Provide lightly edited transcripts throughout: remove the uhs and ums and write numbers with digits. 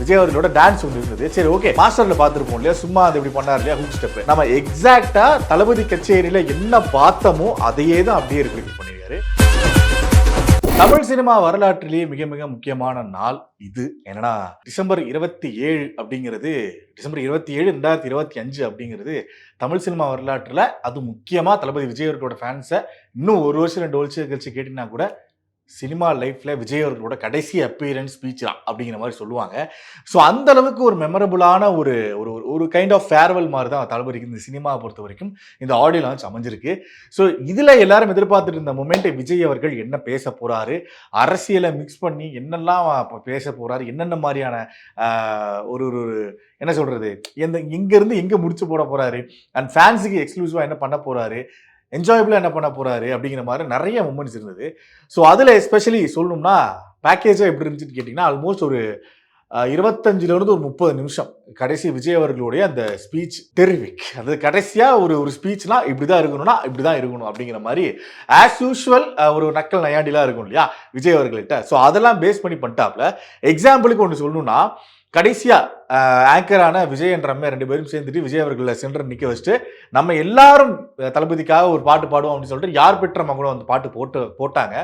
விஜய் அவர்களோட டான்ஸ் ஒன்று இருந்தது. சரி ஓகே, மாஸ்டர்ல பார்த்துருப்போம் இல்லையா, சும்மா அது இப்படி பண்ணார் இல்லையா ஹூக் ஸ்டெப். நம்ம எக்ஸாக்டா தளபதி கச்சேரியில என்ன பார்த்தோமோ அதையே தான் அப்படியே ரிப்பீட் பண்ணிருக்காரு. தமிழ் சினிமா வரலாற்றிலேயே மிக மிக முக்கியமான நாள் இது. என்னன்னா டிசம்பர் 27 அப்படிங்கிறது, டிசம்பர் 27 2025 அப்படிங்கிறது தமிழ் சினிமா வரலாற்றுல அது முக்கியமா தளபதி விஜய் அவர்களோட ஃபேன்ஸை இன்னும் ஒரு வருஷம் 2 வருஷம் கழிச்சு கேட்டீங்கன்னா கூட சினிமா லைஃப்ல விஜய் அவர்களோட கடைசி அப்பீரன்ஸ் ஸ்பீச் தான் அப்படிங்கிற மாதிரி சொல்லுவாங்க. ஸோ அந்த அளவுக்கு ஒரு மெமரபுளான ஒரு ஒரு ஒரு கைண்ட் ஆஃப் ஃபேர்வெல் மாதிரி தான் தளபதிக்கு இந்த சினிமாவை பொறுத்த வரைக்கும் இந்த ஆடியோ லான்ச் அமைஞ்சிருக்கு. ஸோ இதில் எல்லாரும் எதிர்பார்த்துட்டு இருந்த மொமெண்ட், விஜய் அவர்கள் என்ன பேச போறாரு, அரசியலை மிக்ஸ் பண்ணி என்னெல்லாம் பேச போறாரு, என்னென்ன மாதிரியான ஒரு ஒரு என்ன சொல்றது, இருந்து எங்க முடிச்சு போட போறாரு, அண்ட் ஃபேன்ஸுக்கு எக்ஸ்க்ளூசிவா என்ன பண்ண போறாரு, என்ஜாயபிளாக என்ன பண்ண போறாரு அப்படிங்கிற மாதிரி நிறைய மூமெண்ட்ஸ் இருந்தது. ஸோ அதில் எஸ்பெஷலி சொல்லணும்னா பேக்கேஜாக எப்படி இருந்துச்சுன்னு கேட்டிங்கன்னா, ஆல்மோஸ்ட் ஒரு 25லேருந்து ஒரு 30 நிமிஷம் கடைசி விஜய் அவர்களுடைய அந்த ஸ்பீச் டெரிஃபிக். அது கடைசியாக ஒரு ஸ்பீச்னா இப்படி தான் இருக்கணும்னா இப்படி தான் இருக்கணும் அப்படிங்கிற மாதிரி ஆஸ் யூஷுவல் ஒரு நக்கல் நயாண்டிலாம் இருக்கும் இல்லையா விஜய் அவர்கள்ட்ட. ஸோ அதெல்லாம் பேஸ் பண்ணி பண்ணிட்டாப்ல. எக்ஸாம்பிளுக்கு ஒன்று சொல்லணும்னா, கடைசியா ஆங்கரான விஜய் என்ற ரம்யா 2 பேரும் சேர்ந்துட்டு விஜய் அவர்களை சென்டர் நிக்க வச்சுட்டு நம்ம எல்லாரும் தளபதிக்காக ஒரு பாட்டு பாடுவோம் அப்படின்னு சொல்லிட்டு யார் பெற்ற மகனும் அந்த பாட்டு போட்டாங்க.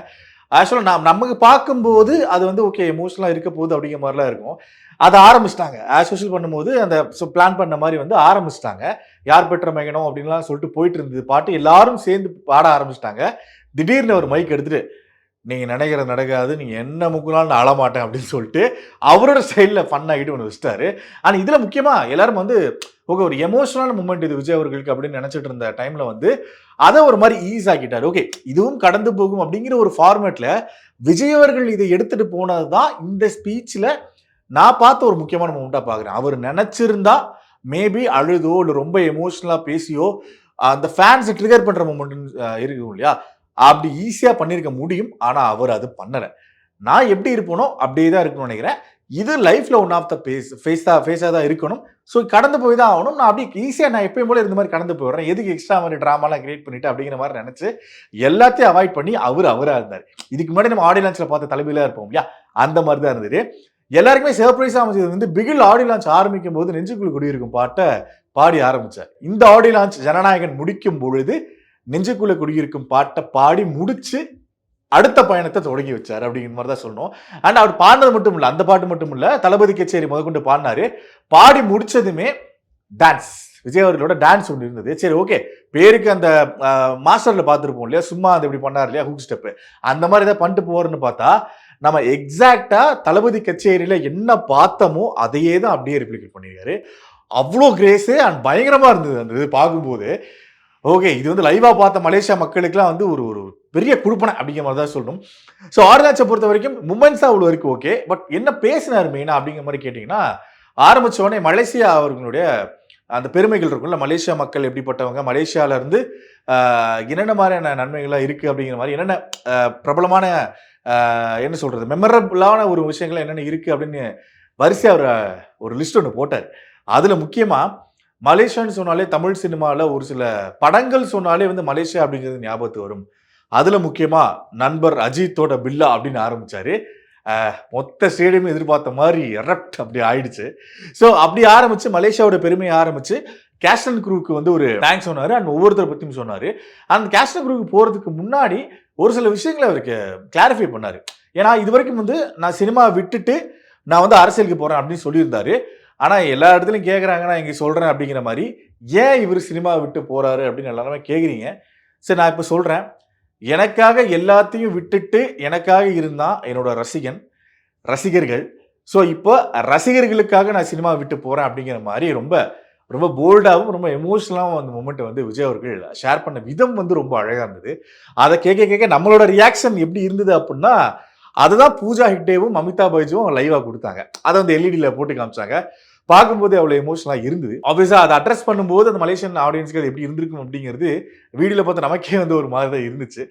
ஆக்சுவலாக நமக்கு பார்க்கும்போது அது வந்து ஓகே எமோஷனலாக இருக்க போகுது அப்படிங்கிற மாதிரிலாம் இருக்கும். அதை ஆரம்பிச்சிட்டாங்க ஆஸ் யூஷுவல் பண்ணும்போது அந்த பிளான் பண்ண மாதிரி வந்து ஆரம்பிச்சிட்டாங்க. யார் பெற்ற மகனோ அப்படின்லாம் சொல்லிட்டு போயிட்டு இருந்தது பாட்டு, எல்லாரும் சேர்ந்து பாட ஆரம்பிச்சிட்டாங்க. திடீர்னு ஒரு மைக் எடுத்துட்டு நீங்கள் நினைக்கிறது நடக்காது, நீங்கள் என்ன முக்குனாலும் நான் அழமாட்டேன் அப்படின்னு சொல்லிட்டு அவரோட ஸ்டைலில் ஃபன் ஆகிட்டு ஒன்று வச்சிட்டாரு. ஆனால் இதில் முக்கியமாக எல்லாரும் வந்து ஓகே ஒரு எமோஷனலான மூமெண்ட் இது விஜய் அவர்களுக்கு அப்படின்னு நினச்சிட்டு இருந்த டைமில் வந்து அதை ஒரு மாதிரி ஈஸ் ஆக்கிட்டார். ஓகே இதுவும் கடந்து போகும் அப்படிங்கிற ஒரு ஃபார்மேட்டில் விஜய் அவர்கள் இதை எடுத்துகிட்டு போனது தான் இந்த ஸ்பீச்சில் நான் பார்த்த ஒரு முக்கியமான மூமெண்ட்டாக பார்க்குறேன். அவர் நினச்சிருந்தா மேபி அழுதோ இல்லை ரொம்ப எமோஷனலாக பேசியோ அந்த ஃபேன்ஸை ட்ரிகர் பண்ணுற மூமெண்ட் இருக்கும் இல்லையா, அப்படி ஈஸியாக பண்ணியிருக்க முடியும். ஆனால் அவர் அது பண்ணலை. நான் எப்படி இருப்பனோ அப்படியே தான் இருக்கணும்னு நினைக்கிறேன். இது லைஃப்பில் ஒன் ஆஃப் த ஃபேஸாக தான் இருக்கணும். ஸோ கடந்து போய் தான் ஆகணும். நான் அப்படி ஈஸியாக நான் எப்பயும் போல இந்த மாதிரி கடந்து போயிடுறேன், எதுக்கு எக்ஸ்ட்ரா மாதிரி ட்ராமாலாம் கிரியேட் பண்ணிட்டு அப்படிங்கிற மாதிரி நினச்சி எல்லாத்தையும் அவாய்ட் பண்ணி அவராக இருந்தார். இதுக்கு முன்னாடி நம்ம ஆடியோ லான்ச்சில் பார்த்த தலைமையில இருப்போம் இல்லையா, அந்த மாதிரி தான் இருந்தது. எல்லாருக்குமே சர்ப்ரைஸாக அமைச்சது வந்து பிகில் ஆடியோ லான்ச் ஆரம்பிக்கும் போது நெஞ்சுக்குள்ள குடியிருக்கும் பாட்டை பாடி ஆரம்பித்தார். இந்த ஆடியோ லான்ச் ஜனநாயகன் முடிக்கும் பொழுது நெஞ்சுக்குள்ள குடியிருக்கும் பாட்டை பாடி முடிச்சு அடுத்த பயணத்தை தொடங்கி வச்சார் அப்படிங்கிற மாதிரி தான் சொல்லணும். அண்ட் அவர் பாடினது மட்டும் இல்லை, அந்த பாட்டு மட்டும் இல்லை, தளபதி கச்சேரி முதற்கொண்டு பாடினாரு. பாடி முடிச்சதுமே டான்ஸ், விஜய் அவர்களோட டான்ஸ் ஒன்று இருந்தது. சரி ஓகே, பேருக்கு அந்த மாஸ்டர்ல பார்த்துருப்போம் இல்லையா, சும்மா அது இப்படி பண்ணார் இல்லையா ஹூக் ஸ்டெப், அந்த மாதிரி ஏதாவது பண்ணிட்டு போறோன்னு பார்த்தா நம்ம எக்ஸாக்டா தளபதி கச்சேரியில என்ன பார்த்தோமோ அதையே தான் அப்படியே ரிப்ளிகேட் பண்ணியிருக்காரு. அவ்வளோ கிரேஸு அண்ட் பயங்கரமா இருந்தது அந்த இது பார்க்கும்போது. ஓகே இது வந்து லைவா பார்த்த மலேசியா மக்களுக்குலாம் வந்து ஒரு ஒரு பெரிய குடுப்பனை அப்படிங்கிற மாதிரி தான் சொல்லணும். ஸோ ஆர்லாட்சை பொறுத்த வரைக்கும் மூமெண்ட்ஸாக அவ்வளோ இருக்கு ஓகே, பட் என்ன பேசினார் மெயினாக அப்படிங்கிற மாதிரி கேட்டிங்கன்னா, ஆரம்பித்த உடனே மலேசியா அவர்களுடைய அந்த பெருமைகள் இருக்கும்ல, மலேசியா மக்கள் எப்படிப்பட்டவங்க, மலேசியாவிலேருந்து என்னென்ன மாதிரியான நன்மைகள்லாம் இருக்குது அப்படிங்கிற மாதிரி, என்னென்ன பிரபலமான என்ன சொல்கிறது மெமரபுளான ஒரு விஷயங்கள் என்னென்ன இருக்குது அப்படின்னு வரிசையாக அவர் ஒரு லிஸ்ட் ஒன்று போட்டார். அதில் முக்கியமாக மலேசியான்னு சொன்னாலே தமிழ் சினிமாவில் ஒரு சில படங்கள் சொன்னாலே வந்து மலேசியா அப்படிங்கிறது ஞாபகத்துக்கு வரும். அதில் முக்கியமாக நண்பர் அஜித்தோட பில்லா அப்படின்னு ஆரம்பித்தார். மொத்த ஸ்டேடியம் எதிர்பார்த்த மாதிரி எரப்ட் அப்படி ஆயிடுச்சு. ஸோ அப்படி ஆரம்பித்து மலேசியாவோட பெருமையை ஆரம்பித்து கேஸ்ட் அண்ட் க்ரூவுக்கு வந்து ஒரு தேங்க்ஸ் சொன்னார் அண்ட் ஒவ்வொருத்தரை பற்றியும் சொன்னார். அந்த கேஸ்ட் அண்ட் க்ரூவுக்கு போகிறதுக்கு முன்னாடி ஒரு சில விஷயங்களை அவருக்கு கிளாரிஃபை பண்ணார். ஏன்னா இது வரைக்கும் வந்து நான் சினிமா விட்டுட்டு நான் வந்து அரசியலுக்கு போகிறேன் அப்படின்னு சொல்லியிருந்தாரு. ஆனால் எல்லா இடத்துலையும் கேட்குறாங்க, நான் இங்கே சொல்கிறேன் அப்படிங்கிற மாதிரி, ஏன் இவர் சினிமா விட்டு போகிறாரு அப்படின்னு எல்லாருமே கேட்குறீங்க. சரி நான் இப்போ சொல்கிறேன், எனக்காக எல்லாத்தையும் விட்டுட்டு எனக்காக இருந்தால் என்னோட ரசிகர்கள். ஸோ இப்போ ரசிகர்களுக்காக நான் சினிமா விட்டு போகிறேன் அப்படிங்கிற மாதிரி ரொம்ப ரொம்ப போல்டாகவும் ரொம்ப எமோஷனலாகவும் அந்த மூமெண்ட்டை வந்து விஜய் அவர்கள் ஷேர் பண்ண விதம் வந்து ரொம்ப அழகாக இருந்தது. அதை கேட்க நம்மளோட ரியாக்ஷன் எப்படி இருந்தது அப்படின்னா, அதுதான் பூஜா ஹெக்டேவும் அமிதாப் பச்சனும் லைவாக கொடுத்தாங்க. அதை வந்து எல்இடியில் போட்டு காமிச்சாங்க. பார்க்கும்போது அவ்வளோ எமோஷனலாக இருந்தது. ஆப்வியஸாக அதை அட்ரஸ் பண்ணும்போது அந்த மலேசியன் ஆடியன்ஸ்க்கு அது எப்படி இருந்திருக்கும் அப்படிங்கிறது வீடியோவில் பார்த்து நமக்கே வந்து ஒரு மாதிரி தான் இருந்துச்சு.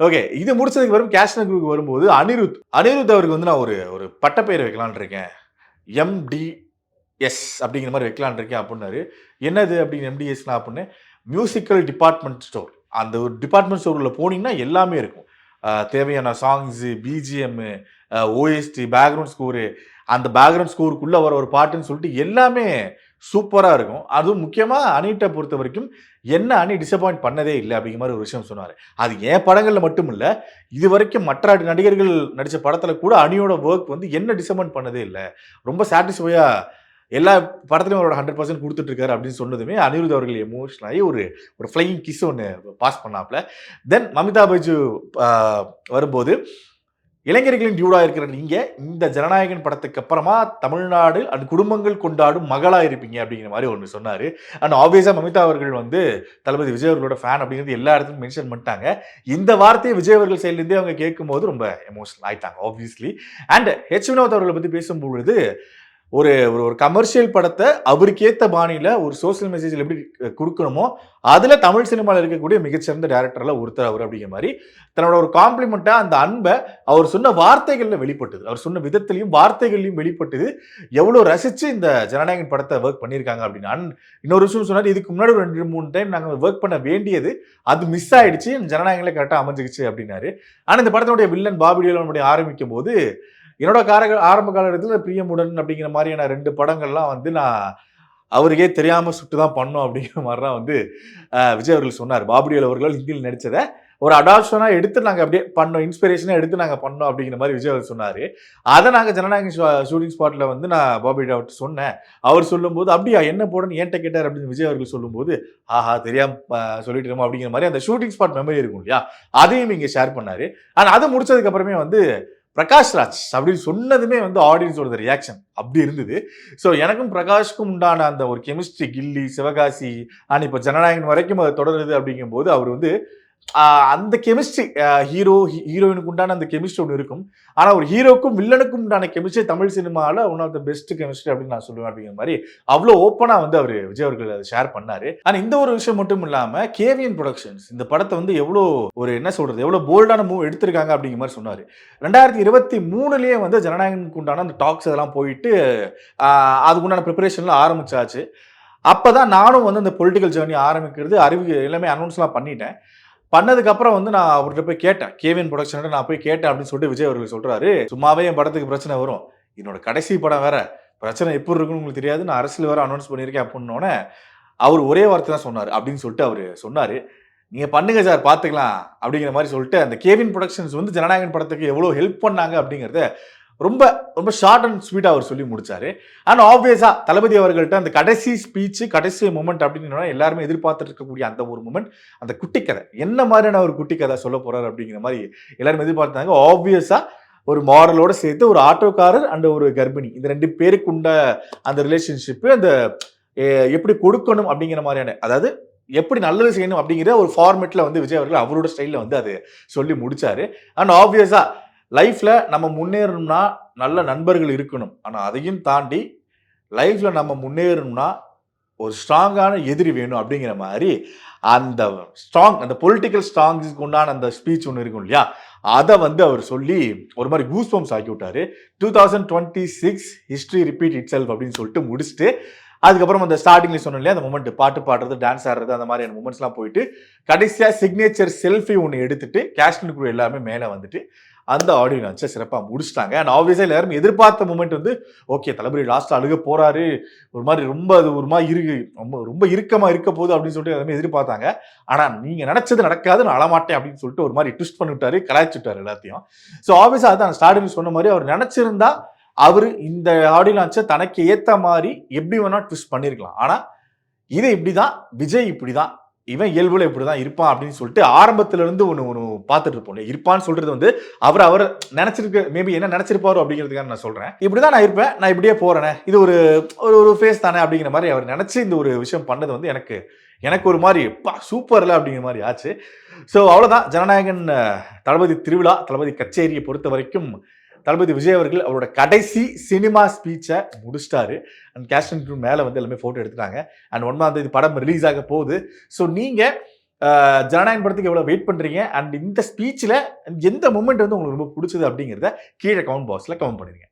ஓகே இது முடிச்சதுக்கு வரும் கேஸ்ட் அண்ட் க்ரூவுக்கு வரும்போது அனிருத் அவருக்கு வந்து நான் ஒரு பட்டப்பெயர் வைக்கலான் இருக்கேன், MDS அப்படிங்கிற மாதிரி வைக்கலான் இருக்கேன் அப்படின்னாரு. என்னது அப்படின்னு MDSனா அப்படின்னு மியூசிக்கல் டிபார்ட்மெண்ட் ஸ்டோர். அந்த ஒரு டிபார்ட்மெண்ட் ஸ்டோரில் போனீங்கன்னா எல்லாமே இருக்கும். தேவையான songs, BGM, OST, background score, அந்த பேக்ரவுண்ட் ஸ்கோருக்குள்ள வர ஒரு பாட்டுன்னு சொல்லிட்டு எல்லாமே சூப்பரா இருக்கும். அதுவும் முக்கியமா அனிட்ட பொறுத்த வரைக்கும் என்ன அணி டிசப்பாயிண்ட் பண்ணதே இல்ல அப்படிங்கிற மாரி ஒரு விஷயம் சொன்னாரு. அது என் படங்கள்ல மட்டும் இல்ல. இதுவரைக்கும் மற்ற நடிகர்கள் நடிச்ச படத்துல கூட அணியோட வொர்க் வந்து என்ன டிசப்பாயிண்ட் பண்ணதே இல்ல. ரொம்ப சாட்டிஸ்ஃபையா எல்லா படத்துலயும் அவரோட 100% குடுத்துட்டு இருக்காரு அப்படின்னு சொன்னதுமே அனிருத் அவர்கள் எமோஷனல் ஆகி ஒரு ஒரு ஃப்ளையிங் கிஸ் ஒண்ணு பாஸ் பண்ணாப்ல. தென் மமிதா பைஜு அ வரும்போது இளைஞர்களின் டியூடா இருக்கிற நீங்க இந்த ஜனநாயகன் படத்துக்கு அப்புறமா தமிழ்நாடு அண்ட் குடும்பங்கள் கொண்டாடும் மகளா இருப்பீங்க அப்படிங்கிற மாதிரி ஒன்று சொன்னாரு. அண்ட் ஆப்வியஸா மமிதா அவர்கள் வந்து தளபதி விஜய் அவர்களோட ஃபேன் அப்படிங்கிறது எல்லா இடத்துலையும் மென்ஷன் பண்ணிட்டாங்க. இந்த வார்த்தையை விஜய் அவர்கள் சைட்லேருந்தே அவங்க கேட்கும்போது ரொம்ப எமோஷனல் ஆயிட்டாங்க ஆப்வியஸ்லி. அண்ட் ஹெச் வினோத் அவர்களை பத்தி பேசும்பொழுது ஒரு ஒரு கமர்ஷியல் படத்தை அவருக்கேத்த பாணியில ஒரு சோசியல் மெசேஜில் எப்படி கொடுக்கணுமோ அதுல தமிழ் சினிமாவில் இருக்கக்கூடிய மிகச்சிறந்த டைரக்டர்ல ஒருத்தர் அவர் அப்படிங்கிற மாதிரி தன்னோட ஒரு காம்ப்ளிமெண்டா அந்த அன்பை அவர் சொன்ன வார்த்தைகள்ல வெளிப்பட்டது. அவர் சொன்ன விதத்திலையும் வார்த்தைகள்லையும் வெளிப்பட்டது எவ்வளவு ரசிச்சு இந்த ஜனநாயகன் படத்தை ஒர்க் பண்ணியிருக்காங்க அப்படின்னு. இன்னொரு விஷயம் சொன்னார், இதுக்கு முன்னாடி ஒரு 2-3 டைம் நாங்கள் ஒர்க் பண்ண வேண்டியது அது மிஸ் ஆயிடுச்சு, ஜனநாயகங்களே கரெக்டாக அமைஞ்சிக்கிச்சு அப்படின்னாரு. ஆனா இந்த படத்தினுடைய வில்லன் பாபி டியோல் ஆரம்பிக்கும் போது என்னோட ஆரம்ப காலகட்டத்தில் பிரியமுடன் அப்படிங்கிற மாதிரியான 2 படங்கள்லாம் வந்து நான் அவருக்கே தெரியாம சுட்டு தான் பண்ணோம் அப்படிங்கிற மாதிரிலாம் வந்து விஜய் அவர்கள் சொன்னார். பாபுடியல் அவர்கள் ஹிந்தியில் நடிச்சதை ஒரு அடாப்ஷனா எடுத்து நாங்கள் அப்படியே பண்ணோம், இன்ஸ்பிரேஷனாக எடுத்து நாங்கள் பண்ணோம் அப்படிங்கிற மாதிரி விஜய் அவர் சொன்னார். அதை நாங்கள் ஜனநாயகன் ஷூட்டிங் ஸ்பாட்டில் வந்து நான் பாபுடி அவர்கிட்ட சொன்னேன். அவர் சொல்லும்போது அப்படியா என்ன போடணும் ஏன்ட்ட கேட்டார் அப்படின்னு விஜய் அவர்கள் சொல்லும்போது ஆஹா தெரியாம சொல்லிட்டு அப்படிங்கிற மாதிரி அந்த ஷூட்டிங் ஸ்பாட் மெமரி இருக்கும் இல்லையா, அதையும் இங்கே ஷேர் பண்ணாரு. ஆனால் அதை முடிச்சதுக்கு அப்புறமே வந்து பிரகாஷ் ராஜ் அப்படின்னு சொன்னதுமே வந்து ஆடியன்ஸோட ரியாக்ஷன் அப்படி இருந்தது. ஸோ எனக்கும் பிரகாஷ்க்கும் உண்டான அந்த ஒரு கெமிஸ்ட்ரி கில்லி சிவகாசி அண்ட் இப்போ ஜனநாயகன் வரைக்கும் அது தொடருது அப்படிங்கும்போது அவர் வந்து அந்த கெமிஸ்ட்ரி ஹீரோயினுக்கு உண்டான அந்த கெமிஸ்ட்ரி ஒன்று இருக்கும். ஆனால் ஒரு ஹீரோக்கும் வில்லனுக்கும் உண்டான கெமிஸ்ட்ரி தமிழ் சினிமாவில் one of the best chemistry அப்படின்னு நான் சொல்லுவேன் அப்படிங்கிற மாதிரி அவ்வளோ ஓப்பனாக வந்து அவர் விஜய் அவர்கள் அதை ஷேர் பண்ணாரு. ஆனால் இந்த ஒரு விஷயம் மட்டும் இல்லாமல் கேவிஎன் ப்ரொடக்ஷன்ஸ் இந்த படத்தை வந்து எவ்வளோ ஒரு என்ன சொல்றது எவ்வளோ போல்டான மூவ் எடுத்திருக்காங்க அப்படிங்கிற மாதிரி சொன்னார். 2023 வந்து ஜனநாயகனுக்கு உண்டான அந்த டாக்ஸ் அதெல்லாம் போயிட்டு அதுக்குண்டான ப்ரிப்பரேஷன்லாம் ஆரம்பிச்சாச்சு. அப்போதான் நானும் வந்து அந்த பொலிட்டிக்கல் ஜேர்னி ஆரம்பிக்கிறது எல்லாமே அனௌன்ஸ்லாம் பண்ணிட்டேன். பண்ணதுக்கப்புறம் வந்து நான் அவர்கிட்ட போய் கேட்டேன், கேவிஎன் ப்ரொடக்ஷன் நான் போய் கேட்டேன் அப்படின்னு சொல்லிட்டு விஜய் அவர்கள் சொல்றாரு, சும்மாவே என் படத்துக்கு பிரச்சனை வரும், என்னோட கடைசி படம் வேற, பிரச்சனை எப்படி இருக்குன்னு உங்களுக்கு தெரியாது, நான் அரசியல் வேற அனௌன்ஸ் பண்ணியிருக்கேன் அப்படின்னோடனே அவர் ஒரே வார்த்தை தான் சொன்னார் அப்படின்னு சொல்லிட்டு அவர் சொன்னார், நீங்க பண்ணுங்க சார் பார்த்துக்கலாம் அப்படிங்கிற மாதிரி சொல்லிட்டு அந்த கேவின் ப்ரொடக்ஷன்ஸ் வந்து ஜனநாயகன் படத்துக்கு எவ்வளோ ஹெல்ப் பண்ணாங்க அப்படிங்கிறத ரொம்ப ரொம்ப ஷார்ட் அண்ட் ஸ்வீட்டாக அவர் சொல்லி முடிச்சாரு. அண்ட் ஆப்வியஸா தளபதி அவர்கள்ட்ட அந்த கடைசி ஸ்பீச் கடைசி மூமெண்ட் அப்படின்னு எல்லாருமே எதிர்பார்த்துட்டு இருக்கக்கூடிய அந்த ஒரு மூமெண்ட், அந்த குட்டி கதை என்ன மாதிரியான ஒரு குட்டி கதை சொல்ல போறாரு அப்படிங்கிற மாதிரி எல்லாரும் எதிர்பார்த்தாங்க. ஆப்வியஸா ஒரு மாரலோட சேர்த்து ஒரு ஆட்டோக்காரர் அண்ட் ஒரு கர்ப்பிணி இந்த 2 பேருக்கு உண்ட அந்த ரிலேஷன்ஷிப் அந்த எப்படி கொடுக்கணும் அப்படிங்கிற மாதிரியான, அதாவது எப்படி நல்லது செய்யணும் அப்படிங்கிற ஒரு ஃபார்மேட்ல வந்து விஜய் அவர்கள் அவரோட ஸ்டைல்ல வந்து அது சொல்லி முடிச்சாரு. அண்ட் ஆப்வியஸா லைஃப்ல நம்ம முன்னேறணும்னா நல்ல நண்பர்கள் இருக்கணும். ஆனா அதையும் தாண்டி லைஃப்ல நம்ம முன்னேறணும்னா ஒரு ஸ்ட்ராங்கான எதிரி வேணும் அப்படிங்கிற மாதிரி அந்த பொலிட்டிக்கல் ஸ்ட்ராங்ஸ்க்கு உண்டான அந்த ஸ்பீச் ஒன்று இருக்கும் இல்லையா, அதை வந்து அவர் சொல்லி ஒரு மாதிரி கூஸ் பம்ப்ஸ் ஆக்கி விட்டாரு. 2026 ஹிஸ்டரி ரிப்பீட் இட் செல்ஃப் அப்படின்னு சொல்லிட்டு முடிச்சுட்டு அதுக்கப்புறம் அந்த ஸ்டார்டிங்ல சொன்னோம் இல்லையா அந்த மூமெண்ட் பாட்டு பாடுறது டான்ஸ் ஆடுறது அந்த மாதிரியான மூமெண்ட்ஸ்லாம் போயிட்டு கடைசியா சிக்னேச்சர் செல்ஃபி ஒன்று எடுத்துட்டு கேஷ்டன் குரூப் எல்லாமே மேலே வந்துட்டு அந்த ஆடியோ லான்ச்சை சிறப்பாக முடிச்சிட்டாங்க. அண்ட் ஆப்வியஸாக எல்லாரும் எதிர்பார்த்த மூமெண்ட் வந்து ஓகே தளபதி லாஸ்ட்டாக அழுக போறாரு, ஒரு மாதிரி ரொம்ப அது ஒரு மாதிரி ரொம்ப இறுக்கமாக இருக்க போகுது அப்படின்னு சொல்லிட்டு எல்லாருமே எதிர்பார்த்தாங்க. ஆனால் நீங்கள் நினைச்சது நடக்காது, நான் அழமாட்டேன் அப்படின்னு சொல்லிட்டு ஒரு மாதிரி ட்விஸ்ட் பண்ணிவிட்டாரு, கலாய்ச்சிட்டாரு எல்லாத்தையும். ஸோ ஆப்வியஸாக அதான் ஸ்டார்டிங் சொன்ன மாதிரி அவர் நினைச்சிருந்தா அவர் இந்த ஆடியோ லான்ச்சை தனக்கு ஏற்ற மாதிரி எப்படி வேணா ட்விஸ்ட் பண்ணியிருக்கலாம். ஆனால் இது இப்படிதான், விஜய் இப்படிதான், இவன் இயல்புல இப்படிதான் இருப்பான் அப்படின்னு சொல்லிட்டு ஆரம்பத்துல இருந்து ஒன்று பார்த்துட்டு இருப்போம். இருப்பான்னு சொல்றது வந்து அவர் நினைச்சிருக்க மேபி என்ன நினைச்சிருப்பாரோ அப்படிங்கிறதுக்காக நான் சொல்றேன். இப்படிதான் நான் இருப்பேன், நான் இப்படியே போறேனே, இது ஒரு ஒரு ஃபேஸ் தானே அப்படிங்கிற மாதிரி அவர் நினைச்சு இந்த ஒரு விஷயம் பண்ணது வந்து எனக்கு ஒரு மாதிரி சூப்பர்ல அப்படிங்கிற மாதிரி ஆச்சு. ஸோ அவ்வளோதான் ஜனநாயகன் தளபதி திருவிழா, தளபதி கச்சேரியை பொறுத்த வரைக்கும் தளபதி விஜய் அவர்கள் அவரோட கடைசி சினிமா ஸ்பீச்சை முடிச்சிட்டாரு. அண்ட் கேஸ்டன் க்ரூ மேலே வந்து எல்லாமே ஃபோட்டோ எடுத்துட்டாங்க. அண்ட் 1ஆம் தேதி படம் ரிலீஸ் ஆக போகுது. ஸோ நீங்கள் ஜனநாயகன் படத்துக்கு எவ்வளோ வெயிட் பண்ணுறீங்க அண்ட் இந்த ஸ்பீச்சில் எந்த மூமெண்ட் வந்து உங்களுக்கு ரொம்ப பிடிச்சது அப்படிங்கிறத கீழே கமெண்ட் பாக்ஸில் கமெண்ட் பண்ணிடுங்க.